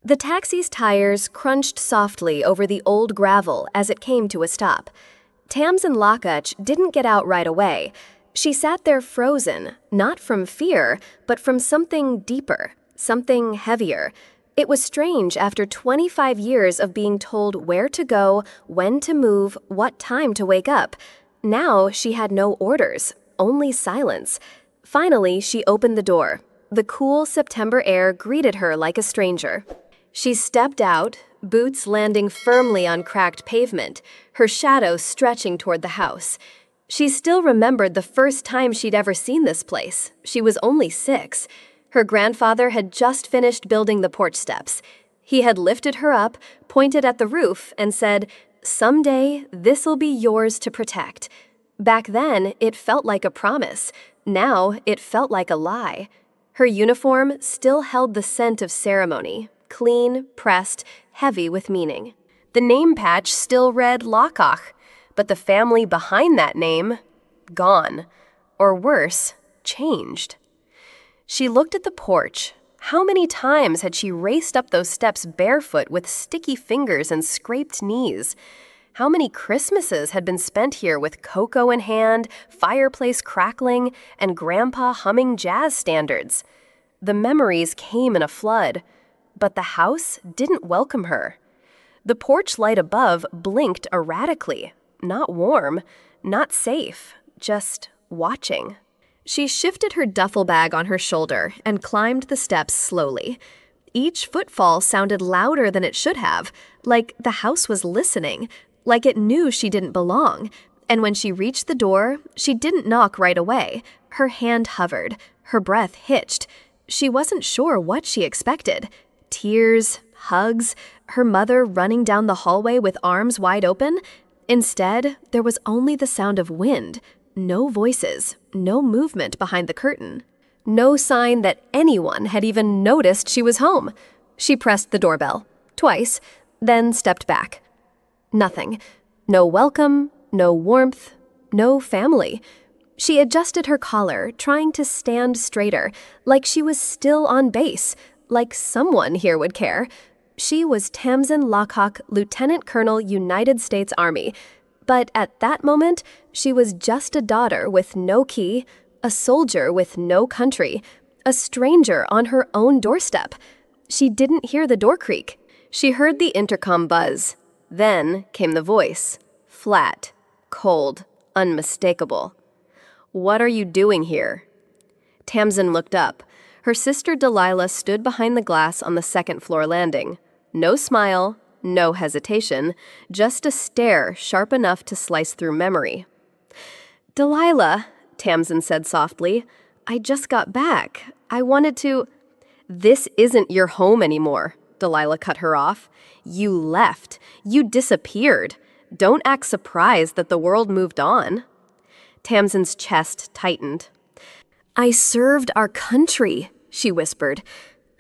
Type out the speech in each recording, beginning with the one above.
The taxi's tires crunched softly over the old gravel as it came to a stop. Tamsin Lakach didn't get out right away. She sat there frozen, not from fear, but from something deeper, something heavier. It was strange after 25 years of being told where to go, when to move, what time to wake up. Now she had no orders, only silence. Finally, she opened the door. The cool September air greeted her like a stranger. She stepped out, boots landing firmly on cracked pavement, her shadow stretching toward the house. She still remembered the first time she'd ever seen this place. She was only 6. Her grandfather had just finished building the porch steps. He had lifted her up, pointed at the roof, and said, "Someday, this'll be yours to protect." Back then, it felt like a promise. Now, it felt like a lie. Her uniform still held the scent of ceremony, clean, pressed, heavy with meaning. The name patch still read Lakach, but the family behind that name, gone. Or worse, changed. She looked at the porch. How many times had she raced up those steps barefoot with sticky fingers and scraped knees? How many Christmases had been spent here with cocoa in hand, fireplace crackling, and Grandpa humming jazz standards? The memories came in a flood, but the house didn't welcome her. The porch light above blinked erratically, not warm, not safe, just watching. She shifted her duffel bag on her shoulder and climbed the steps slowly. Each footfall sounded louder than it should have, like the house was listening, like it knew she didn't belong. And when she reached the door, she didn't knock right away. Her hand hovered, her breath hitched. She wasn't sure what she expected. Tears, hugs, her mother running down the hallway with arms wide open. Instead, there was only the sound of wind. No voices, no movement behind the curtain. No sign that anyone had even noticed she was home. She pressed the doorbell, twice, then stepped back. Nothing. No welcome, no warmth, no family. She adjusted her collar, trying to stand straighter, like she was still on base, like someone here would care. She was Tamsin Lakach, Lieutenant Colonel, United States Army. But at that moment, she was just a daughter with no key, a soldier with no country, a stranger on her own doorstep. She didn't hear the door creak. She heard the intercom buzz. Then came the voice, flat, cold, unmistakable. "What are you doing here?" Tamsin looked up. Her sister Delilah stood behind the glass on the second-floor landing. No smile, no hesitation, just a stare sharp enough to slice through memory. "Delilah," Tamsin said softly, "I just got back. I wanted to—" "This isn't your home anymore," Delilah cut her off. "You left. You disappeared. Don't act surprised that the world moved on." Tamsin's chest tightened. "I served our country," she whispered.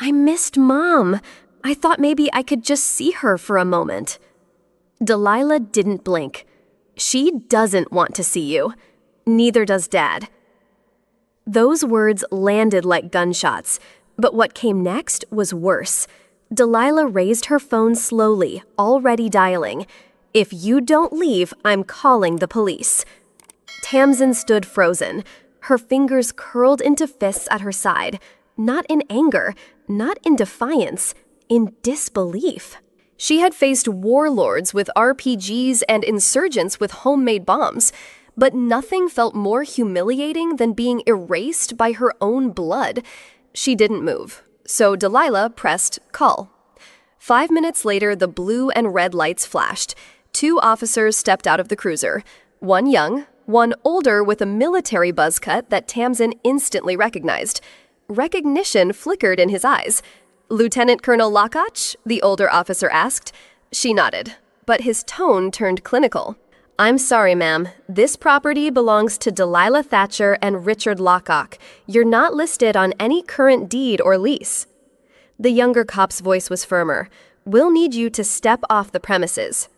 "I missed Mom. I thought maybe I could just see her for a moment." Delilah didn't blink. "She doesn't want to see you. Neither does Dad." Those words landed like gunshots, but what came next was worse. Delilah raised her phone slowly, already dialing. "If you don't leave, I'm calling the police." Tamsin stood frozen. Her fingers curled into fists at her side, not in anger, not in defiance, in disbelief. She had faced warlords with RPGs and insurgents with homemade bombs, but nothing felt more humiliating than being erased by her own blood. She didn't move, so Delilah pressed call. 5 minutes later, the blue and red lights flashed. 2 officers stepped out of the cruiser, one young, one older with a military buzz cut that Tamsin instantly recognized. Recognition flickered in his eyes. "Lieutenant Colonel Lakach?" the older officer asked. She nodded, but his tone turned clinical. "I'm sorry, ma'am. This property belongs to Delilah Thatcher and Richard Lakach. You're not listed on any current deed or lease." The younger cop's voice was firmer. "We'll need you to step off the premises."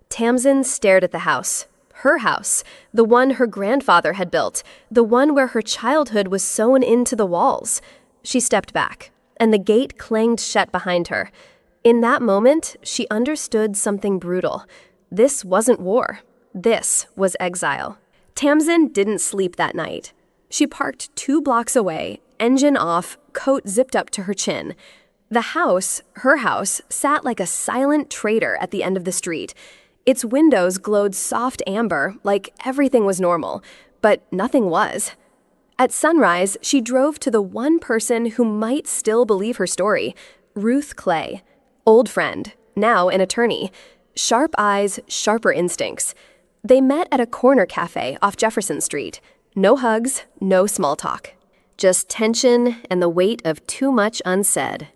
Tamsin stared at the house. Her house, the one her grandfather had built, the one where her childhood was sewn into the walls. She stepped back, and the gate clanged shut behind her. In that moment, she understood something brutal. This wasn't war. This was exile. Tamsin didn't sleep that night. She parked 2 blocks away, engine off, coat zipped up to her chin. The house, her house, sat like a silent traitor at the end of the street. Its windows glowed soft amber, like everything was normal, but nothing was. At sunrise, she drove to the one person who might still believe her story, Ruth Clay. Old friend, now an attorney. Sharp eyes, sharper instincts. They met at a corner cafe off Jefferson Street. No hugs, no small talk. Just tension and the weight of too much unsaid.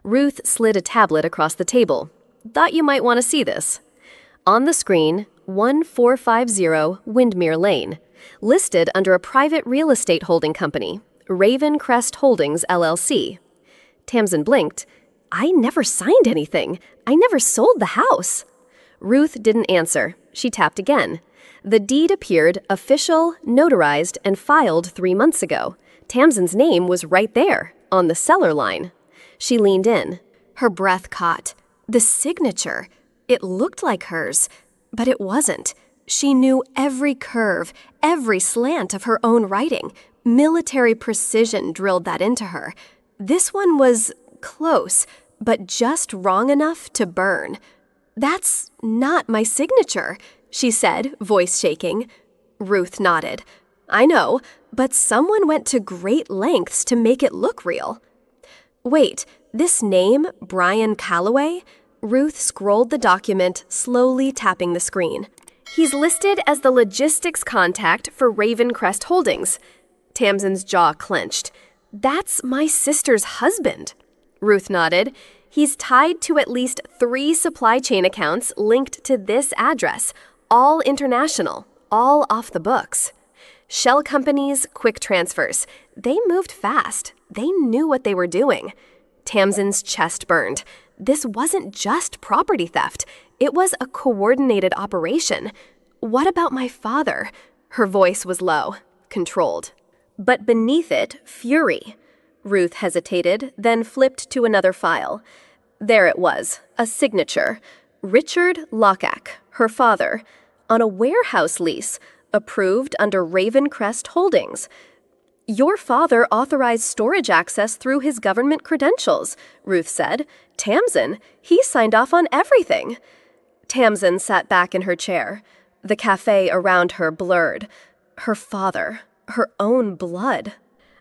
Ruth slid a tablet across the table. Thought you might want to see this. On the screen, 1450 Windmere Lane, listed under a private real estate holding company, Raven Crest Holdings, LLC. Tamsin blinked. I never signed anything. I never sold the house. Ruth didn't answer. She tapped again. The deed appeared official, notarized, and filed 3 months ago. Tamsin's name was right there, on the seller line. She leaned in. Her breath caught. The signature. It looked like hers, but it wasn't. She knew every curve, every slant of her own writing. Military precision drilled that into her. This one was close, but just wrong enough to burn. That's not my signature, she said, voice shaking. Ruth nodded. I know, but someone went to great lengths to make it look real. Wait, this name, Brian Calloway? Ruth scrolled the document, slowly tapping the screen. He's listed as the logistics contact for Raven Crest Holdings. Tamsin's jaw clenched. That's my sister's husband. Ruth nodded. He's tied to at least 3 supply chain accounts linked to this address, all international, all off the books. Shell companies, quick transfers. They moved fast. They knew what they were doing. Tamsin's chest burned. This wasn't just property theft. It was a coordinated operation. What about my father? Her voice was low, controlled. But beneath it, fury. Ruth hesitated, then flipped to another file. There it was, a signature. Richard Lockach, her father, on a warehouse lease, approved under Raven Crest Holdings. Your father authorized storage access through his government credentials, Ruth said. Tamsin, he signed off on everything. Tamsin sat back in her chair. The cafe around her blurred. Her father, her own blood.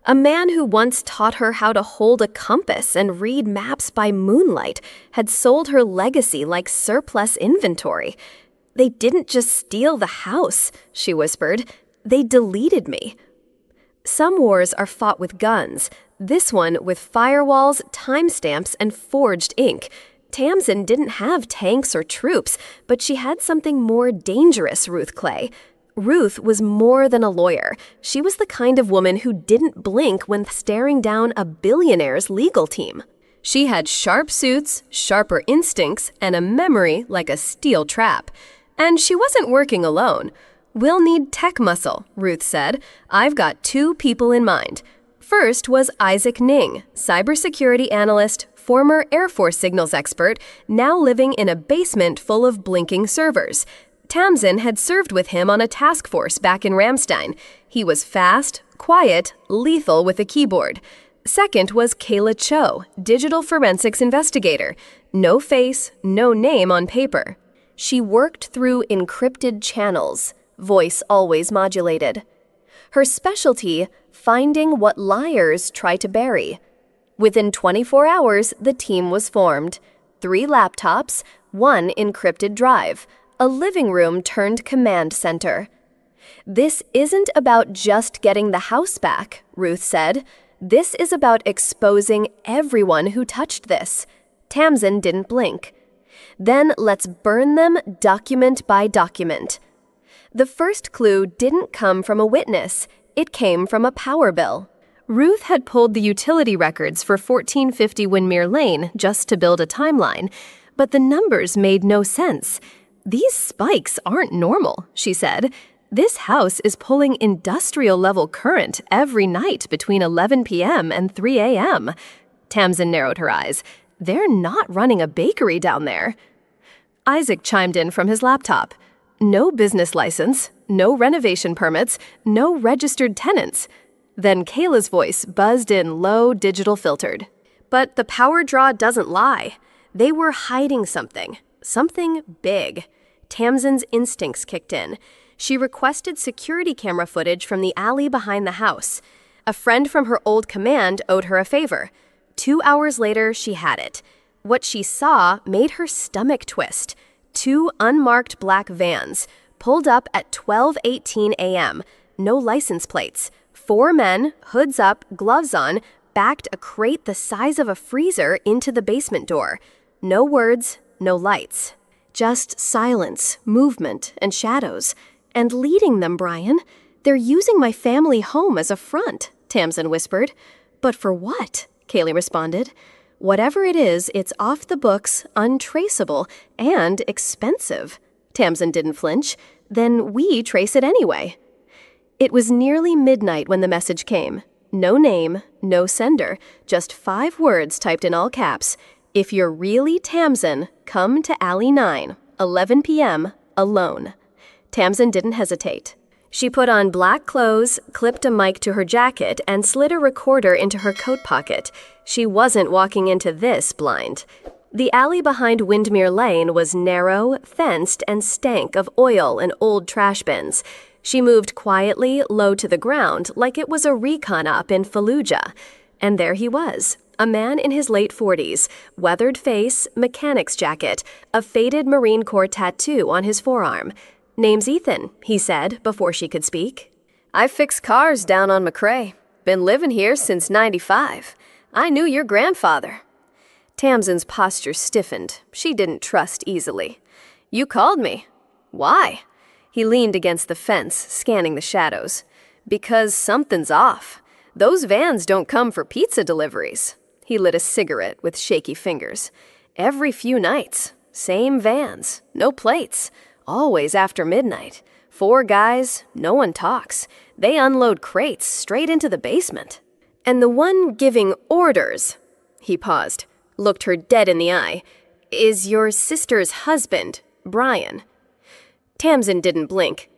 A man who once taught her how to hold a compass and read maps by moonlight had sold her legacy like surplus inventory. They didn't just steal the house, she whispered. They deleted me. Some wars are fought with guns. This one with firewalls, timestamps, and forged ink. Tamsin didn't have tanks or troops, but she had something more dangerous, Ruth Clay. Ruth was more than a lawyer. She was the kind of woman who didn't blink when staring down a billionaire's legal team. She had sharp suits, sharper instincts, and a memory like a steel trap. And she wasn't working alone. We'll need tech muscle, Ruth said. I've got 2 people in mind. First was Isaac Ning, cybersecurity analyst, former Air Force signals expert, now living in a basement full of blinking servers. Tamsin had served with him on a task force back in Ramstein. He was fast, quiet, lethal with a keyboard. Second was Kayla Cho, digital forensics investigator. No face, no name on paper. She worked through encrypted channels, voice always modulated. Her specialty, finding what liars try to bury. Within 24 hours, the team was formed. 3 laptops, 1 encrypted drive. A living room turned command center. This isn't about just getting the house back, Ruth said. This is about exposing everyone who touched this. Tamsin didn't blink. Then let's burn them document by document. The first clue didn't come from a witness. It came from a power bill. Ruth had pulled the utility records for 1450 Windmere Lane just to build a timeline, but the numbers made no sense. These spikes aren't normal, she said. This house is pulling industrial-level current every night between 11 p.m. and 3 a.m. Tamsin narrowed her eyes. They're not running a bakery down there. Isaac chimed in from his laptop. No business license, no renovation permits, no registered tenants. Then Kayla's voice buzzed in low, digital filtered. But the power draw doesn't lie. They were hiding something. Something big. Tamsin's instincts kicked in. She requested security camera footage from the alley behind the house. A friend from her old command owed her a favor. 2 hours later, she had it. What she saw made her stomach twist. 2 unmarked black vans, pulled up at 12:18 a.m., no license plates. 4 men, hoods up, gloves on, backed a crate the size of a freezer into the basement door. No words, no lights. Just silence, movement, and shadows. And leading them, Brian. They're using my family home as a front, Tamsin whispered. But for what? Kaylee responded. Whatever it is, it's off the books, untraceable, and expensive. Tamsin didn't flinch. Then we trace it anyway. It was nearly midnight when the message came. No name, no sender, just 5 words typed in all caps. If you're really Tamsin, come to Alley 9, 11 p.m., alone. Tamsin didn't hesitate. She put on black clothes, clipped a mic to her jacket, and slid a recorder into her coat pocket. She wasn't walking into this blind. The alley behind Windmere Lane was narrow, fenced, and stank of oil and old trash bins. She moved quietly, low to the ground, like it was a recon op in Fallujah. And there he was, a man in his late 40s, weathered face, mechanic's jacket, a faded Marine Corps tattoo on his forearm. Name's Ethan, he said before she could speak. I fix cars down on McRae. Been living here since '95. I knew your grandfather. Tamsin's posture stiffened. She didn't trust easily. You called me. Why? He leaned against the fence, scanning the shadows. Because something's off. Those vans don't come for pizza deliveries. He lit a cigarette with shaky fingers. Every few nights. Same vans. No plates. Always after midnight. 4 guys, no one talks. They unload crates straight into the basement. And the one giving orders, he paused, looked her dead in the eye, is your sister's husband, Brian. Tamsin didn't blink.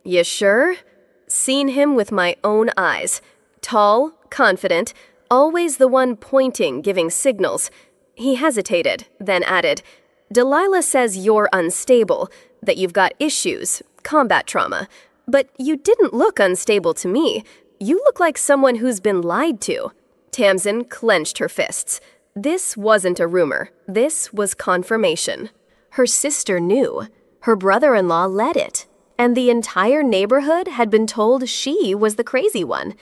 You sure? Seen him with my own eyes. Tall, confident, always the one pointing, giving signals. He hesitated, then added, Delilah says you're unstable, that you've got issues, combat trauma. But you didn't look unstable to me. You look like someone who's been lied to. Tamsin clenched her fists. This wasn't a rumor. This was confirmation. Her sister knew. Her brother-in-law led it. And the entire neighborhood had been told she was the crazy one.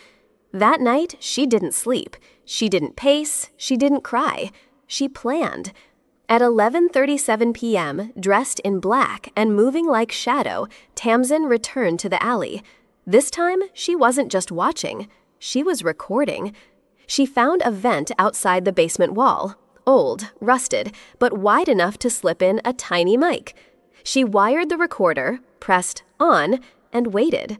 That night, she didn't sleep. She didn't pace. She didn't cry. She planned. At 11:37 p.m., dressed in black and moving like shadow, Tamsin returned to the alley. This time, she wasn't just watching. She was recording. She found a vent outside the basement wall, old, rusted, but wide enough to slip in a tiny mic. She wired the recorder, pressed on, and waited.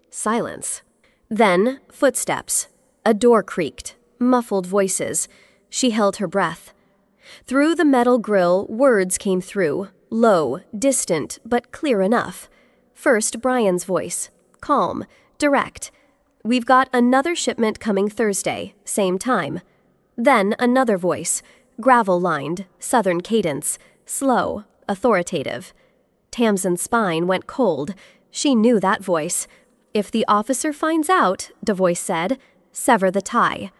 Silence. Then, footsteps. A door creaked. Muffled voices. She held her breath. Through the metal grill, words came through, low, distant, but clear enough. First, Brian's voice. Calm, direct. We've got another shipment coming Thursday, same time. Then another voice, gravel-lined, southern cadence, slow, authoritative. Tamsin's spine went cold. She knew that voice. If the officer finds out, the voice said, sever the tie.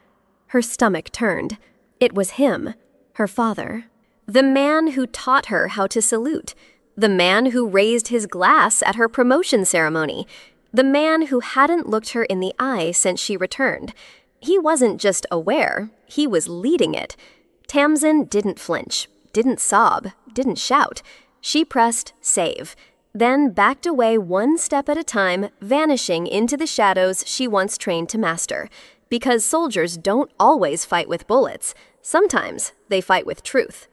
Her stomach turned. It was him, her father. The man who taught her how to salute. The man who raised his glass at her promotion ceremony. The man who hadn't looked her in the eye since she returned. He wasn't just aware, he was leading it. Tamsin didn't flinch, didn't sob, didn't shout. She pressed save, then backed away one step at a time, vanishing into the shadows she once trained to master. Because soldiers don't always fight with bullets. Sometimes they fight with truth.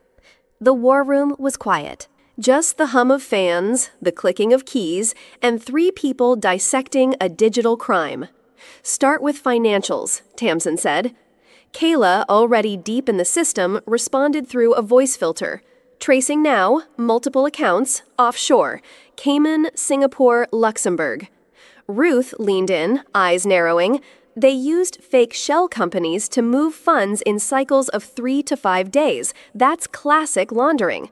The war room was quiet. Just the hum of fans, the clicking of keys, and 3 people dissecting a digital crime. Start with financials, Tamsin said. Kayla, already deep in the system, responded through a voice filter. Tracing now, multiple accounts, offshore, Cayman, Singapore, Luxembourg. Ruth leaned in, eyes narrowing. They used fake shell companies to move funds in cycles of 3 to 5 days. That's classic laundering.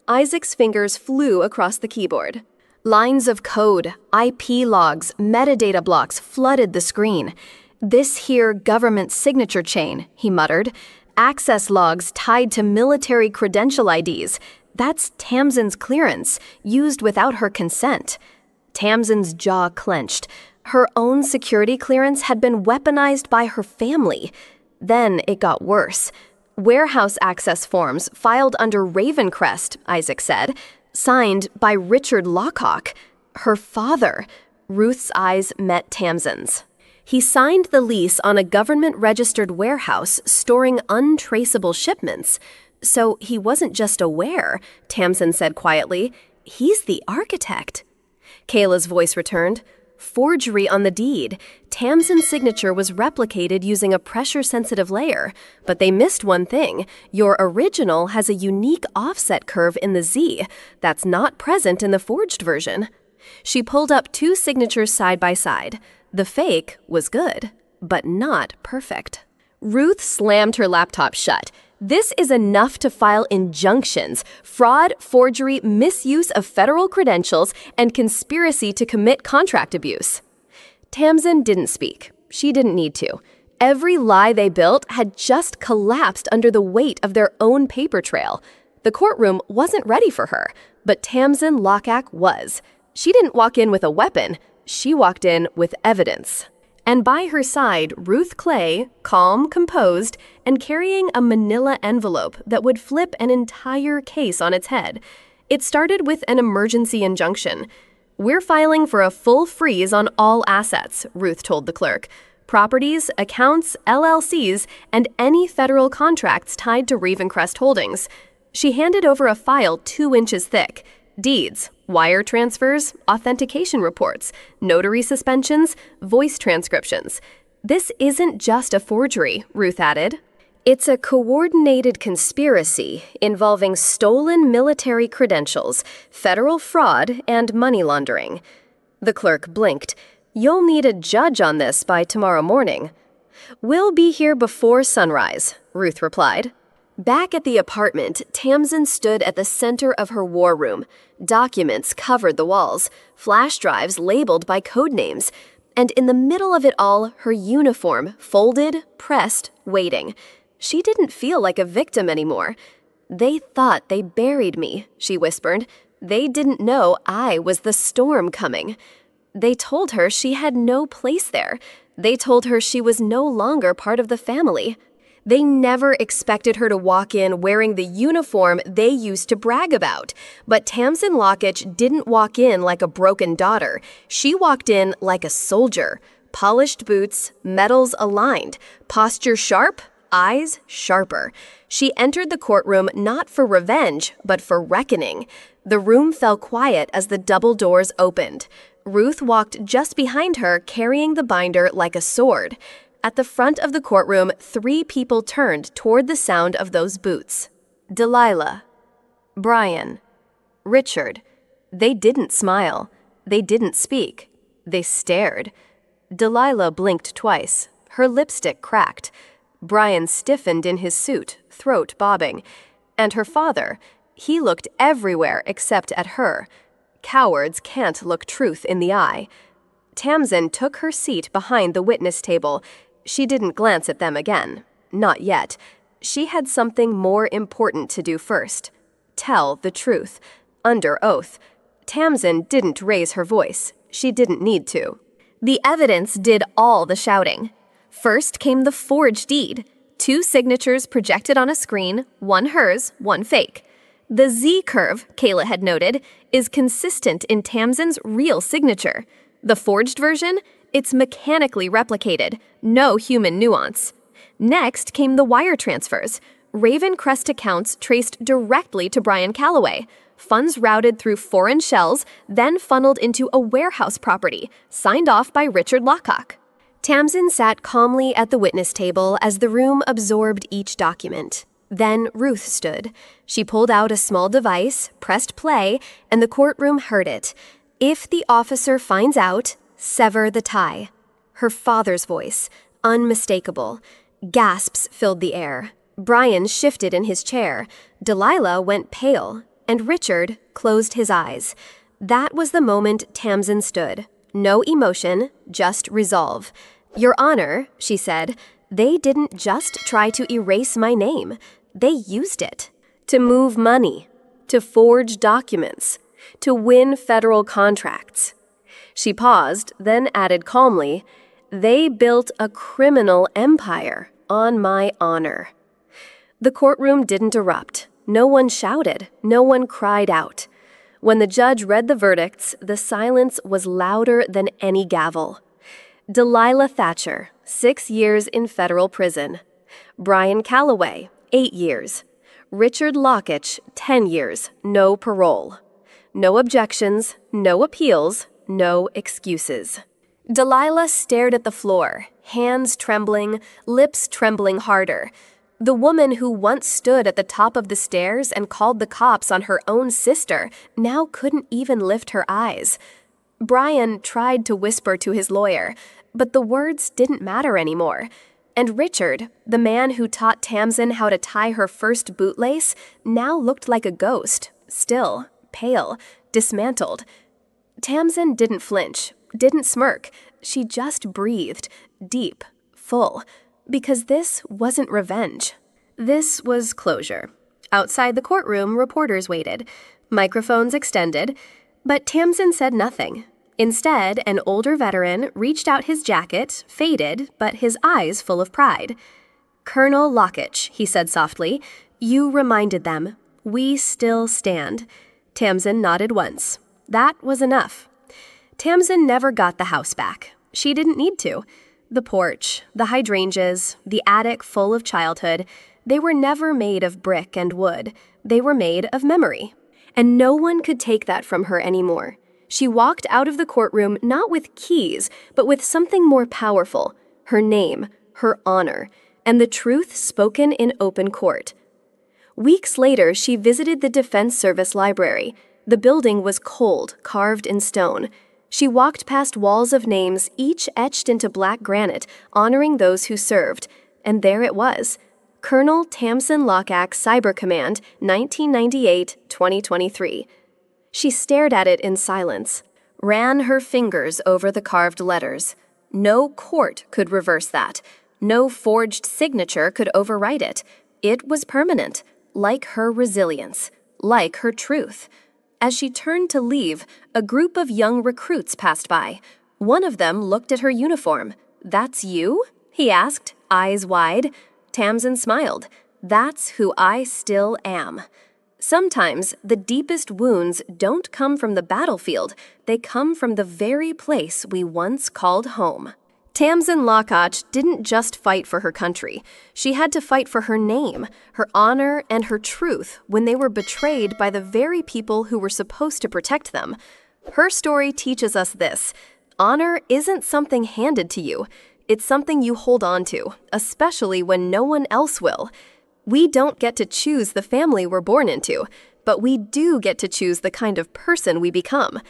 Isaac's fingers flew across the keyboard. Lines of code, IP logs, metadata blocks flooded the screen. "This here government signature chain," he muttered. "Access logs tied to military credential IDs. That's Tamsin's clearance, used without her consent." Tamsin's jaw clenched. Her own security clearance had been weaponized by her family. Then it got worse. Warehouse access forms filed under Ravencrest, Isaac said, signed by Richard Lockhawk, her father. Ruth's eyes met Tamsin's. He signed the lease on a government-registered warehouse storing untraceable shipments. So he wasn't just aware, Tamsin said quietly. He's the architect. Kayla's voice returned. Forgery on the deed. Tamsin's signature was replicated using a pressure-sensitive layer. But they missed one thing. Your original has a unique offset curve in the Z that's not present in the forged version. She pulled up 2 signatures side by side. The fake was good, but not perfect. Ruth slammed her laptop shut. This is enough to file injunctions, fraud, forgery, misuse of federal credentials, and conspiracy to commit contract abuse. Tamsin didn't speak. She didn't need to. Every lie they built had just collapsed under the weight of their own paper trail. The courtroom wasn't ready for her, but Tamsin Lockhawk was. She didn't walk in with a weapon. She walked in with evidence. And by her side, Ruth Clay, calm, composed, and carrying a manila envelope that would flip an entire case on its head. It started with an emergency injunction. "We're filing for a full freeze on all assets," Ruth told the clerk. "Properties, accounts, LLCs, and any federal contracts tied to Ravencrest Holdings." She handed over a file 2 inches thick. Deeds, wire transfers, authentication reports, notary suspensions, voice transcriptions. "This isn't just a forgery," Ruth added. "It's a coordinated conspiracy involving stolen military credentials, federal fraud, and money laundering." The clerk blinked. "You'll need a judge on this by tomorrow morning." "We'll be here before sunrise," Ruth replied. Back at the apartment, Tamsin stood at the center of her war room. Documents covered the walls, flash drives labeled by code names, and in the middle of it all, her uniform, folded, pressed, waiting. She didn't feel like a victim anymore. "They thought they buried me," she whispered. "They didn't know I was the storm coming." They told her she had no place there. They told her she was no longer part of the family. They never expected her to walk in wearing the uniform they used to brag about. But Tamsin Lockhawk didn't walk in like a broken daughter. She walked in like a soldier. Polished boots, medals aligned, posture sharp, eyes sharper. She entered the courtroom not for revenge, but for reckoning. The room fell quiet as the double doors opened. Ruth walked just behind her, carrying the binder like a sword. At the front of the courtroom, 3 people turned toward the sound of those boots. Delilah, Brian, Richard. They didn't smile. They didn't speak. They stared. Delilah blinked twice. Her lipstick cracked. Brian stiffened in his suit, throat bobbing. And her father, he looked everywhere except at her. Cowards can't look truth in the eye. Tamsin took her seat behind the witness table. She didn't glance at them again. Not yet. She had something more important to do first. Tell the truth. Under oath. Tamsin didn't raise her voice. She didn't need to. The evidence did all the shouting. First came the forged deed. 2 signatures projected on a screen, one hers, one fake. The Z curve, Kayla had noted, is consistent in Tamsin's real signature. The forged version? It's mechanically replicated, no human nuance. Next came the wire transfers. Ravencrest accounts traced directly to Brian Calloway. Funds routed through foreign shells, then funneled into a warehouse property, signed off by Richard Lockhawk. Tamsin sat calmly at the witness table as the room absorbed each document. Then Ruth stood. She pulled out a small device, pressed play, and the courtroom heard it. If the officer finds out, sever the tie. Her father's voice, unmistakable. Gasps filled the air. Brian shifted in his chair. Delilah went pale, and Richard closed his eyes. That was the moment Tamsin stood. No emotion, just resolve. "Your Honor," she said, "they didn't just try to erase my name. They used it to move money, to forge documents, to win federal contracts." She paused, then added calmly, "They built a criminal empire on my honor." The courtroom didn't erupt. No one shouted. No one cried out. When the judge read the verdicts, the silence was louder than any gavel. Delilah Thatcher, 6 years in federal prison. Brian Calloway, 8 years. Richard Lockitch, 10 years, no parole. No objections, no appeals, no excuses. Delilah stared at the floor, hands trembling, lips trembling harder. The woman who once stood at the top of the stairs and called the cops on her own sister now couldn't even lift her eyes. Brian tried to whisper to his lawyer, but the words didn't matter anymore. And Richard, the man who taught Tamsin how to tie her first bootlace, now looked like a ghost, still, pale, dismantled. Tamsin didn't flinch, didn't smirk. She just breathed, deep, full. Because this wasn't revenge. This was closure. Outside the courtroom, reporters waited, microphones extended, but Tamsin said nothing. Instead, an older veteran reached out his jacket, faded, but his eyes full of pride. "Colonel Lockitch," he said softly, "you reminded them. We still stand." Tamsin nodded once. That was enough. Tamsin never got the house back. She didn't need to. The porch, the hydrangeas, the attic full of childhood, they were never made of brick and wood. They were made of memory. And no one could take that from her anymore. She walked out of the courtroom not with keys, but with something more powerful, her name, her honor, and the truth spoken in open court. Weeks later, she visited the Defense Service Library. The building was cold, carved in stone. She walked past walls of names, each etched into black granite, honoring those who served. And there it was. Colonel Tamsin Lockach, Cyber Command, 1998-2023. She stared at it in silence, ran her fingers over the carved letters. No court could reverse that. No forged signature could overwrite it. It was permanent, like her resilience, like her truth. As she turned to leave, a group of young recruits passed by. One of them looked at her uniform. "That's you?" he asked, eyes wide. Tamsin smiled. "That's who I still am." Sometimes the deepest wounds don't come from the battlefield. They come from the very place we once called home. Tamsin Lockach didn't just fight for her country. She had to fight for her name, her honor, and her truth when they were betrayed by the very people who were supposed to protect them. Her story teaches us this: honor isn't something handed to you. It's something you hold on to, especially when no one else will. We don't get to choose the family we're born into, but we do get to choose the kind of person we become.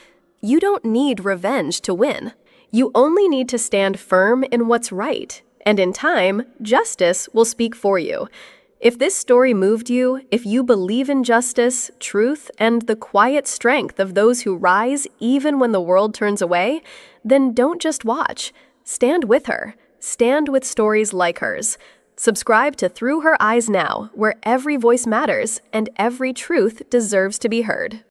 You don't need revenge to win. You only need to stand firm in what's right, and in time, justice will speak for you. If this story moved you, if you believe in justice, truth, and the quiet strength of those who rise even when the world turns away, then don't just watch. Stand with her. Stand with stories like hers. Subscribe to Through Her Eyes now, where every voice matters and every truth deserves to be heard.